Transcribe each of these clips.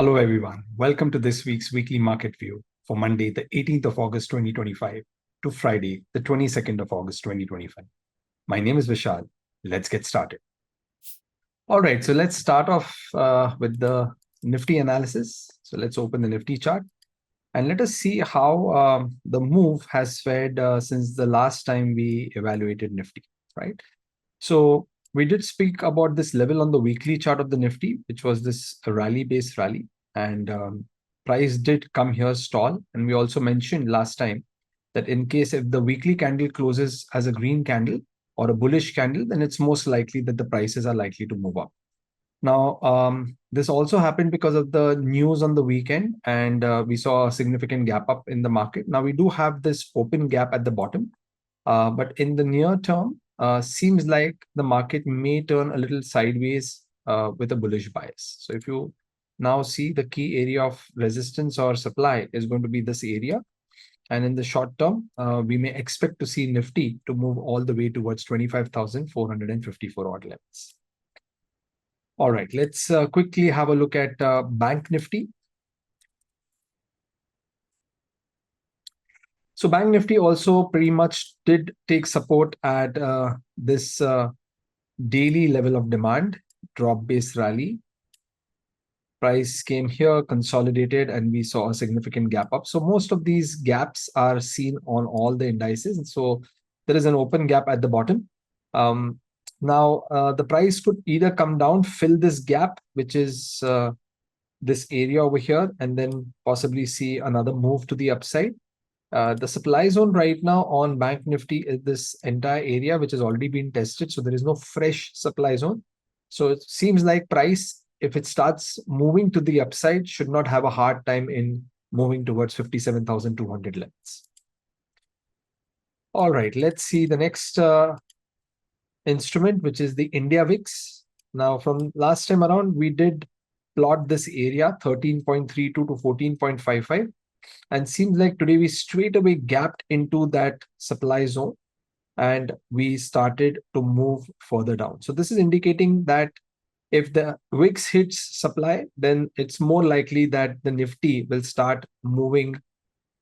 Hello, everyone. Welcome to this week's weekly market view for Monday, the 18th of August, 2025 to Friday, the 22nd of August, 2025. My name is Vishal. Let's get started. All right, so let's start off with the Nifty analysis. So let's open the Nifty chart and let us see how the move has fared since the last time we evaluated Nifty, right? So we did speak about this level on the weekly chart of the Nifty, which was this rally-based rally. And price did come here stall. And we also mentioned last time that in case if the weekly candle closes as a green candle or a bullish candle, then it's most likely that the prices are likely to move up. Now, this also happened because of the news on the weekend, and we saw a significant gap up in the market. Now, we do have this open gap at the bottom, but in the near term, seems like the market may turn a little sideways with a bullish bias. So if you now see the key area of resistance or supply is going to be this area. And in the short term, we may expect to see Nifty to move all the way towards 25,454 odd levels. All right, let's quickly have a look at Bank Nifty. So Bank Nifty also pretty much did take support at this daily level of demand, drop-based rally. Price came here, consolidated, and we saw a significant gap up. So most of these gaps are seen on all the indices. And so there is an open gap at the bottom. Now, the price could either come down, fill this gap, which is this area over here, and then possibly see another move to the upside. The supply zone right now on Bank Nifty is this entire area, which has already been tested. So there is no fresh supply zone. So it seems like price, if it starts moving to the upside, should not have a hard time in moving towards 57,200 levels. All right, let's see the next instrument, which is the India VIX. Now, from last time around, we did plot this area 13.32 to 14.55. And seems like today we straight away gapped into that supply zone and we started to move further down. So this is indicating that if the VIX hits supply, then it's more likely that the Nifty will start moving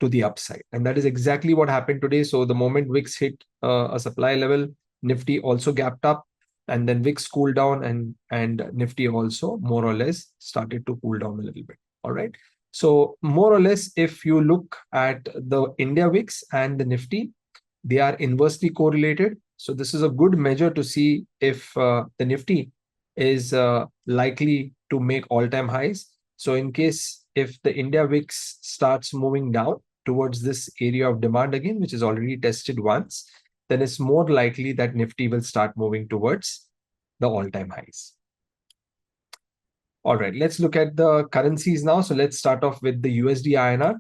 to the upside. And that is exactly what happened today. So the moment VIX hit a supply level, Nifty also gapped up, and then VIX cooled down, and Nifty also more or less started to cool down a little bit. All right. So more or less, if you look at the India VIX and the Nifty, they are inversely correlated. So this is a good measure to see if the Nifty is likely to make all-time highs. So in case if the India VIX starts moving down towards this area of demand again, which is already tested once, then it's more likely that Nifty will start moving towards the all-time highs. All right, let's look at the currencies now. So let's start off with the USD-INR.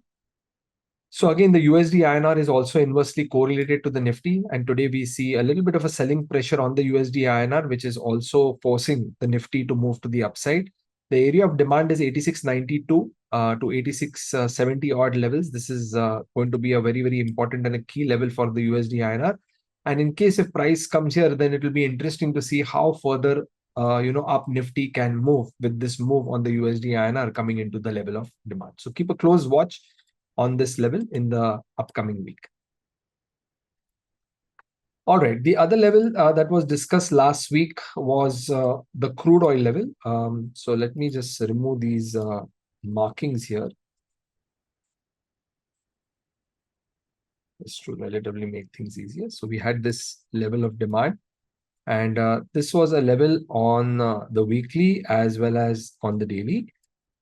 So again, the USD-INR is also inversely correlated to the Nifty. And today we see a little bit of a selling pressure on the USD-INR, which is also forcing the Nifty to move to the upside. The area of demand is 86.92 to 86.70 odd levels. This is going to be a very, very important and a key level for the USD-INR. And in case if price comes here, then it will be interesting to see how further up Nifty can move with this move on the USD-INR coming into the level of demand. So keep a close watch on this level in the upcoming week. All right, the other level that was discussed last week was the crude oil level. So let me just remove these markings here. Just to relatively make things easier. So we had this level of demand. And this was a level on the weekly as well as on the daily.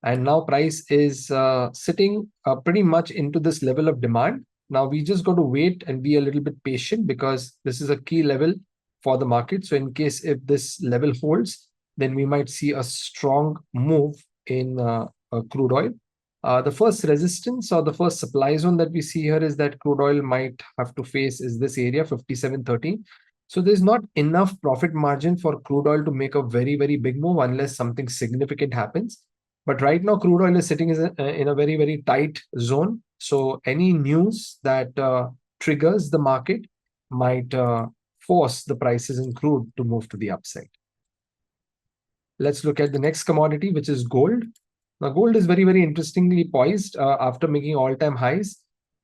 And now price is sitting pretty much into this level of demand. Now we just got to wait and be a little bit patient because this is a key level for the market. So in case if this level holds, then we might see a strong move in crude oil. The first resistance or the first supply zone that we see here is that crude oil might have to face is this area 57.13. So there's not enough profit margin for crude oil to make a very, very big move unless something significant happens. But right now, crude oil is sitting in a very, very tight zone. So any news that triggers the market might force the prices in crude to move to the upside. Let's look at the next commodity, which is gold. Now, gold is very, very interestingly poised after making all-time highs.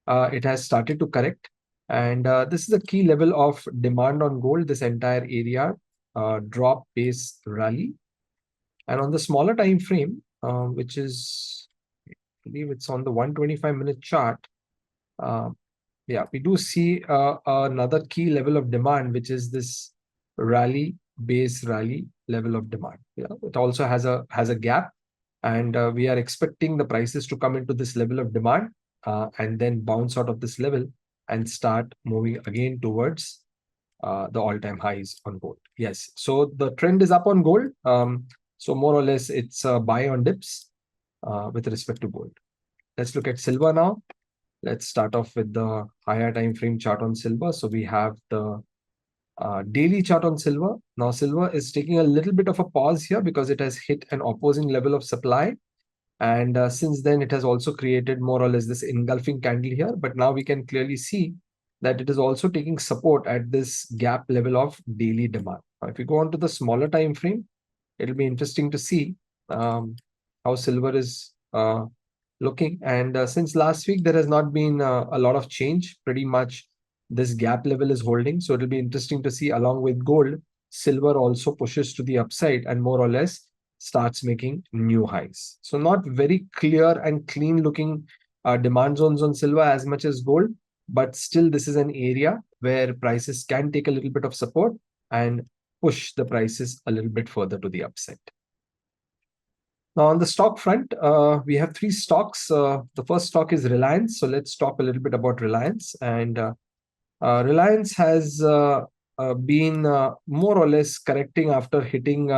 It has started to correct. And this is a key level of demand on gold, this entire area, drop base rally. And on the smaller time frame, which is, I believe it's on the 125-minute chart, uh, yeah, we do see another key level of demand, which is this rally base rally level of demand. Yeah, it also has a gap, and we are expecting the prices to come into this level of demand and then bounce out of this level and start moving again towards the all-time highs on gold. Yes, so the trend is up on gold. So more or less, it's a buy on dips with respect to gold. Let's look at silver now. Let's start off with the higher time frame chart on silver. So we have the daily chart on silver. Now silver is taking a little bit of a pause here because it has hit an opposing level of supply. And since then, it has also created more or less this engulfing candle here. But now we can clearly see that it is also taking support at this gap level of daily demand. Now, if you go on to the smaller time frame, it'll be interesting to see how silver is looking. And since last week, there has not been a lot of change. Pretty much this gap level is holding. So it'll be interesting to see, along with gold, silver also pushes to the upside and more or less starts making new highs. So not very clear and clean looking demand zones on silver as much as gold, but still this is an area where prices can take a little bit of support and push the prices a little bit further to the upside. Now, on the stock front, we have three stocks. The first stock is Reliance. So let's talk a little bit about Reliance. And Reliance has been more or less correcting after hitting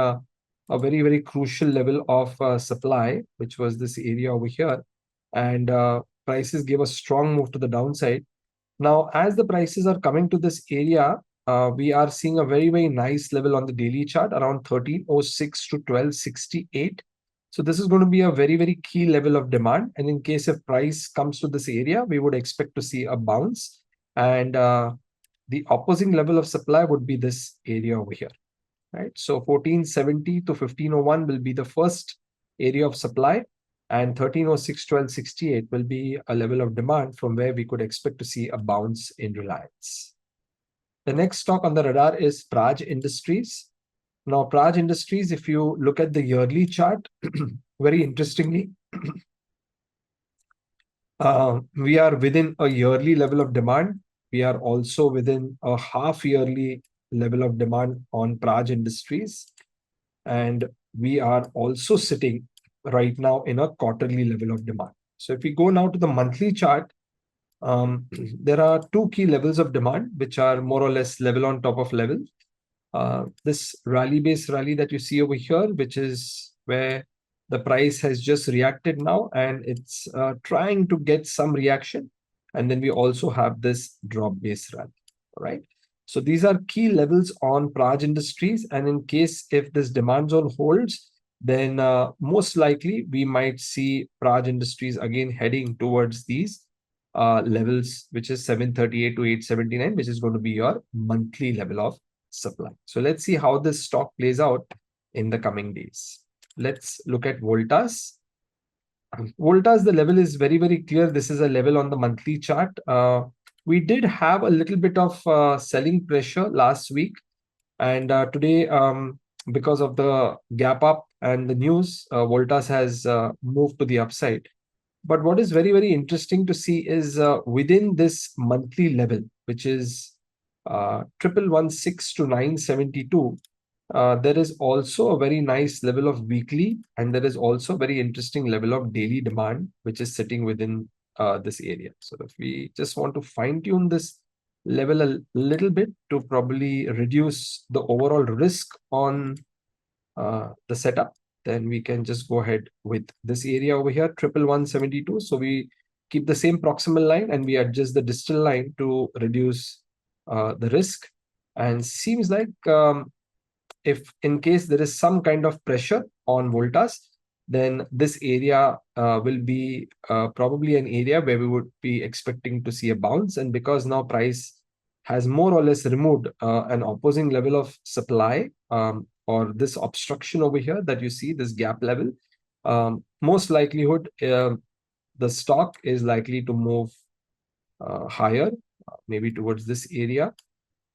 a very, very crucial level of supply, which was this area over here. And prices gave a strong move to the downside. Now, as the prices are coming to this area, we are seeing a very, very nice level on the daily chart around 1306 to 1268. So this is going to be a very, very key level of demand. And in case if price comes to this area, we would expect to see a bounce. And the opposing level of supply would be this area over here, right? So 1470 to 1501 will be the first area of supply, and 1306, 1268 will be a level of demand from where we could expect to see a bounce in Reliance. The next stock on the radar is Praj Industries. Now, Praj Industries, if you look at the yearly chart, very interestingly, we are within a yearly level of demand. We are also within a half yearly level of demand on Praj Industries. And we are also sitting right now in a quarterly level of demand. So if we go now to the monthly chart, there are two key levels of demand, which are more or less level on top of level. This rally base rally that you see over here, which is where the price has just reacted now and it's trying to get some reaction. And then we also have this drop base rally, right? So these are key levels on Praj Industries. And in case if this demand zone holds, then most likely we might see Praj Industries again heading towards these levels, which is 738 to 879, which is going to be your monthly level of supply. So let's see how this stock plays out in the coming days. Let's look at Voltas. Voltas, the level is very, very clear. This is a level on the monthly chart. We did have a little bit of selling pressure last week. And today, because of the gap up and the news, Voltas has moved to the upside. But what is very, very interesting to see is within this monthly level, which is 1116 to 972, there is also a very nice level of weekly, and there is also a very interesting level of daily demand, which is sitting within this area. So if we just want to fine tune this level a little bit to probably reduce the overall risk on the setup, then we can just go ahead with this area over here, 1172. So we keep the same proximal line and we adjust the distal line to reduce the risk. And seems like if in case there is some kind of pressure on Voltas, then this area will be probably an area where we would be expecting to see a bounce. And because now price has more or less removed an opposing level of supply or this obstruction over here that you see, this gap level, most likelihood, the stock is likely to move higher, maybe towards this area,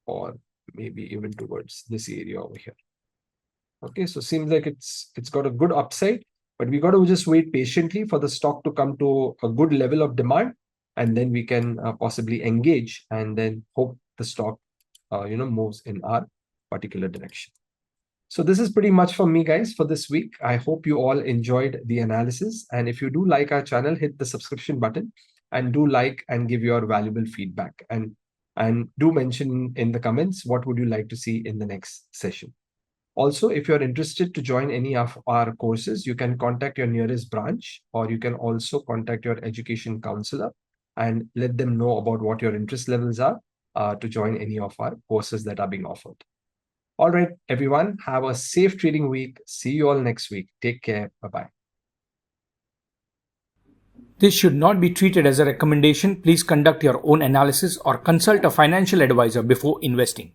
or maybe even towards this area over here. Okay, so seems like it's got a good upside, but we got to just wait patiently for the stock to come to a good level of demand, and then we can possibly engage and then hope the stock moves in our particular direction. So this is pretty much for me, guys, for this week. I hope you all enjoyed the analysis, and if you do like our channel, hit the subscription button and do like and give your valuable feedback, and do mention in the comments what would you like to see in the next session. Also, if you're interested to join any of our courses, you can contact your nearest branch, or you can also contact your education counselor and let them know about what your interest levels are to join any of our courses that are being offered. All right, everyone, have a safe trading week. See you all next week. Take care. Bye-bye. This should not be treated as a recommendation. Please conduct your own analysis or consult a financial advisor before investing.